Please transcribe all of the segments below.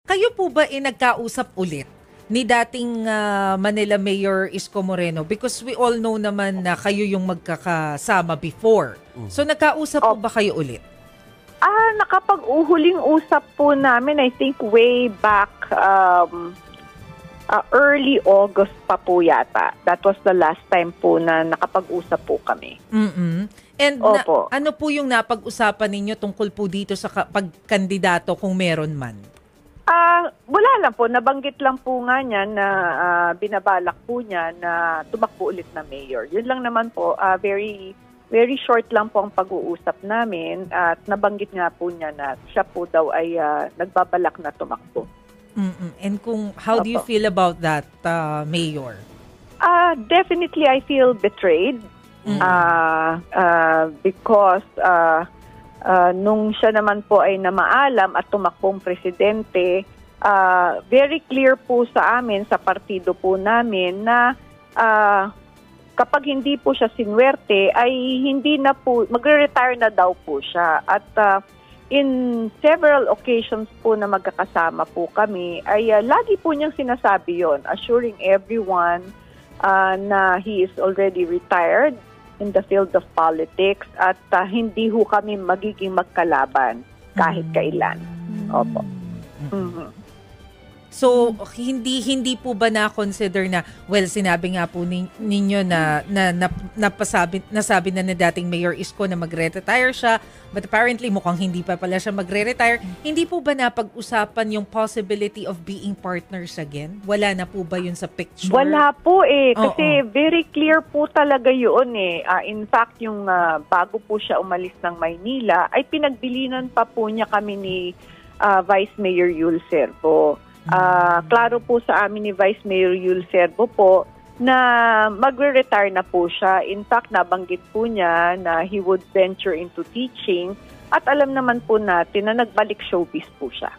Kayo po ba nagkausap ulit ni dating Manila Mayor Isko Moreno? Because we all know naman na kayo yung magkakasama before. So nagkausap po ba kayo ulit? Nakapag-uhuling usap po namin, I think way back early August pa po yata. That was the last time po na nakapag-usap po kami. And ano po yung napag-usapan ninyo tungkol po dito sa pagkandidato kung meron man? Wala lang po. Nabanggit lang po nga niya na binabalak po niya na tumakbo ulit na mayor. Yun lang naman po. Very short lang po ang pag-uusap namin at nabanggit nga po niya na siya po daw ay nagbabalak na tumakbo. And how do you feel about that, Mayor? Definitely I feel betrayed because nung siya naman po ay namaalam at tumakbong presidente, very clear po sa amin, sa partido po namin na kapag hindi po siya sinwerte ay hindi na po, magre-retire na daw po siya. At in several occasions po na magkakasama po kami, ay lagi po niyang sinasabi yon, assuring everyone na he is already retired in the field of politics at hindi ho kami magiging magkalaban kahit kailan. Opo. So, hindi po ba na-consider na, well, sinabi nga po ninyo na nasabi na dating Mayor Isko na magre-retire siya, but apparently mukhang hindi pa pala siya magre-retire. Hindi po ba napag-usapan yung possibility of being partners again? Wala na po ba yun sa picture? Wala po kasi very clear po talaga yun in fact, yung bago po siya umalis ng Maynila, ay pinagbilinan pa po niya kami ni Vice Mayor Yul Servo. Klaro po sa amin ni Vice Mayor Yul Servo po na magre-retire na po siya. In fact, nabanggit po niya na he would venture into teaching at alam naman po natin na nagbalik showbiz po siya.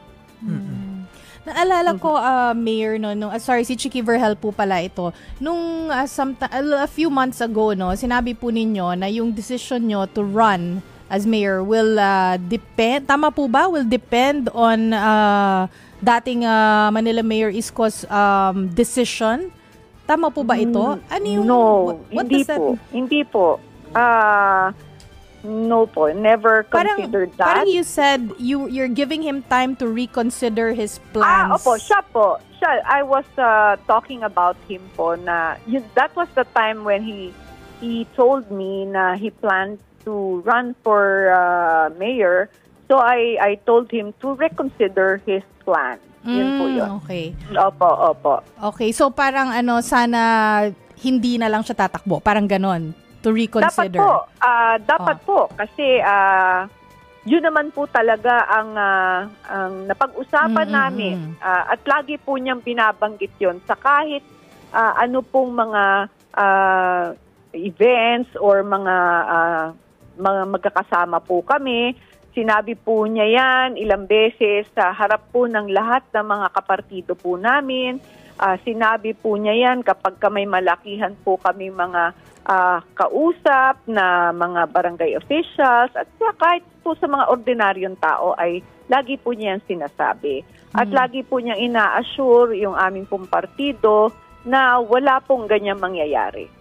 Naalala ko, Mayor, sorry, si Chicky Verhel po pala ito. Nung a few months ago, sinabi po ninyo na yung decision nyo to run as mayor will depend, tama po ba? Will depend on dating Manila Mayor Isko's decision? Tama po ba ito? Ano yung, no, hindi po. No po, never considered that. Parang you said you're giving him time to reconsider his plans. Opo, siya po. I was talking about him po na that was the time when he told me na he planned to run for mayor. So I told him to reconsider his plan. Yun po yun. Okay. Opo. Okay, so parang sana hindi na lang siya tatakbo. Parang ganon. To reconsider. Dapat po. Kasi yun naman po talaga ang napag-usapan namin. At lagi po niyang binabanggit yun sa kahit ano pong mga events or mga magkakasama po kami. Sinabi po niya yan ilang beses sa harap po ng lahat ng mga kapartido po namin. Sinabi po niya yan kapag may malakihan po kami mga kausap na mga barangay officials at kahit po sa mga ordinaryong tao ay lagi po niya yan sinasabi. At lagi po niyang ina-assure yung aming pong partido na wala pong ganyang mangyayari.